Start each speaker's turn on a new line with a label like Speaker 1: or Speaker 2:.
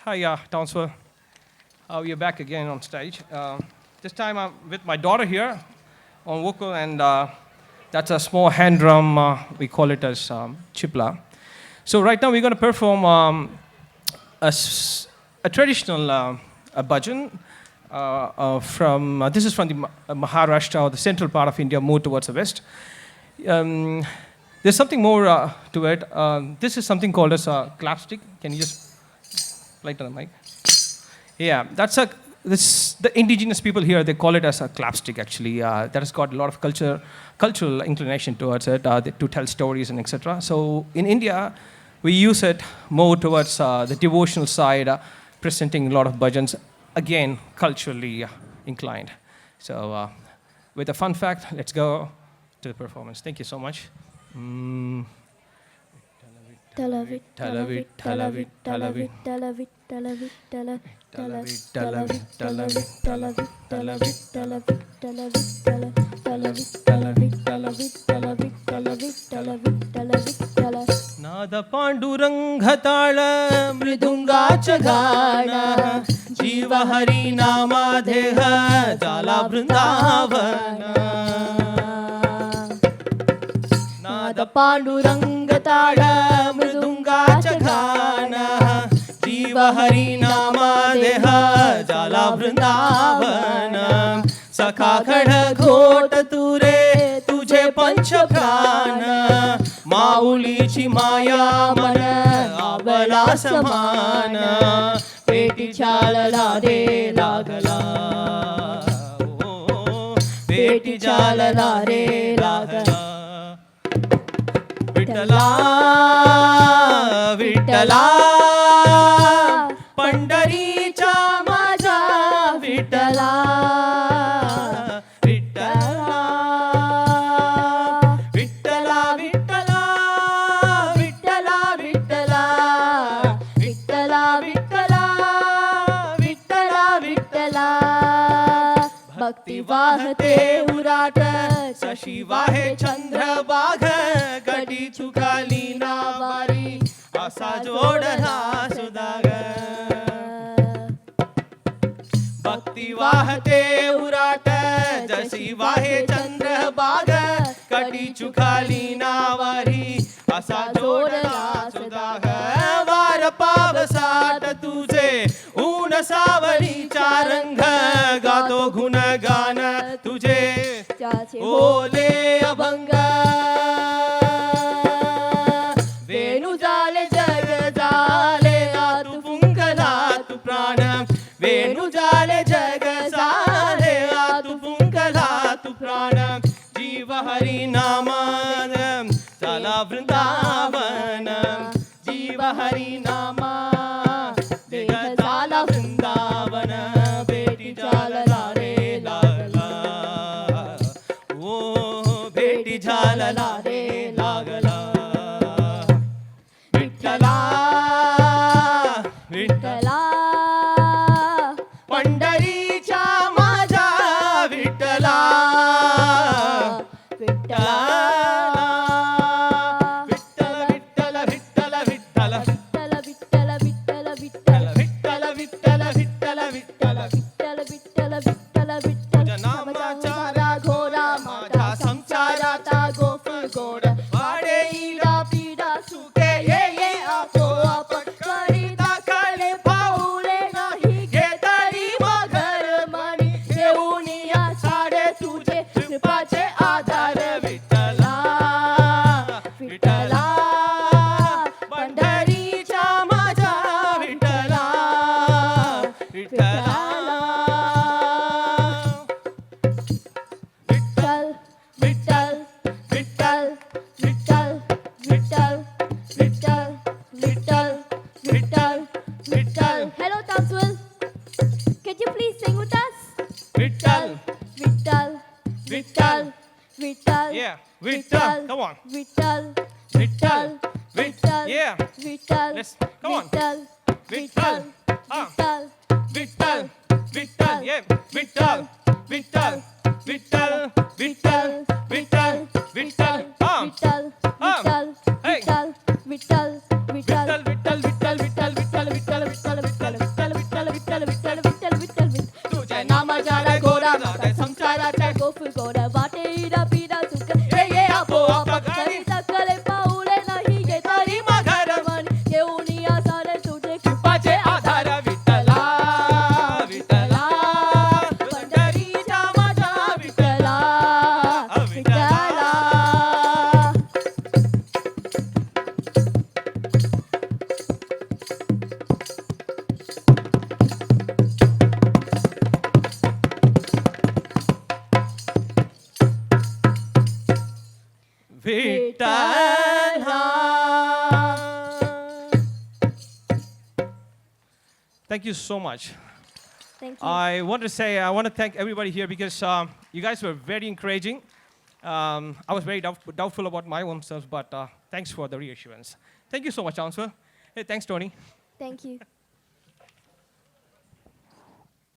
Speaker 1: Hi, Townsville. We are back again on stage. This time I'm with my daughter here on vocal, and that's a small hand drum. We call it as chipla. So right now we're going to perform a traditional a bhajan from. This is from the Maharashtra, or the central part of India, more towards the west. Um, there's something more to it. This is something called as a clapstick. Can you just light on the mic? Yeah, that's the indigenous people here, they call it as a clapstick actually. That has got a lot of cultural inclination towards it, to tell stories and etc. So in India, we use it more towards the devotional side, presenting a lot of bhajans, again, culturally inclined. So with a fun fact, let's go to the performance. Thank you so much. नाद पांडुरंग ताळ मृदुंगाच गाण जीव हरी नामा देह झाला वृंदावन नाद पांडुरंग ताळ मृदुंगाच गाण जीव हरी नामा देह झाला वृंदावन सखा खड घोट तुरे तुझे पंच प्राण माऊलीची माया मन आवला समान पेटी चालला रे लागला पेटी चालला रे लागला विठ्ठला विठ्ठला पंढरीचा माझा विठ्ठला भक्ती वाहते उराट शशी वाहे चंद्रबाग गडी चुकाली नावारी असा जोडला सुदाग भक्ती वाहते उराट जशी वाहे चंद्रबाग गडी चुकाली नावारी असा जोडला सुदाग वार पावसात तुझे ऊन सावलीचा रंग गातो गुणगान तुझे ओले अभंग वेणू झाले जग झाले तू पुंगला तू प्राण वेणू झाले जग झाले तू पुंगला तू प्राण जीव हरी नामान झाला वृंदावन जीव हरी नामा देह झाला वृंदावन बेटी झालला रे लागला ओ बेटी झालला रे लागला विठ्ठला विठ्ठला पंढरीच्या माझा विठ्ठला विठ्ठला
Speaker 2: Hello, Townsville. Can you please sing with us?
Speaker 1: Vittal,
Speaker 2: Vittal, Vittal, Vittal.
Speaker 1: yeah, Vittal, come on,
Speaker 2: Vittal,
Speaker 1: Vittal,
Speaker 2: Vittal,
Speaker 1: yeah,
Speaker 2: Vittal.
Speaker 1: let's come on,
Speaker 2: Vittal,
Speaker 1: Vittal,
Speaker 2: Vittal,
Speaker 1: Vittal, Vittal, yeah, Vittal, Vittal, Vittal, Vittal, Vittal, Vittal,
Speaker 2: Vittal, Vittal,
Speaker 1: hey,
Speaker 2: Vittal, Vittal, Vittal,
Speaker 1: Vittal, Vittal, Vittal, Vittal, Vittal, Vittal, Vittal, Vittal.
Speaker 2: Vitthal Vitthal Vitthal Vitthal Vitthal तुझ्या नामाच्या गोरा माझा संसाराचा गोफू गोरा वाटे इडा पिडा सुख हे ये आपोआप घरी सकले पाऊले नाही गे तरी माघार म्हणी घेऊन या सारे तुझे कृपाचे आधार विठ्ठला विठ्ठला पंढरीच्या माझ्या विठ्ठला विठ्ठला
Speaker 1: Thank you so much.
Speaker 2: Thank you.
Speaker 1: I want to thank everybody here because you guys were very encouraging. I was very doubtful about my own self, but thanks for the reassurance. Thank you so much, Chancellor. Hey, thanks, Tony.
Speaker 2: Thank you.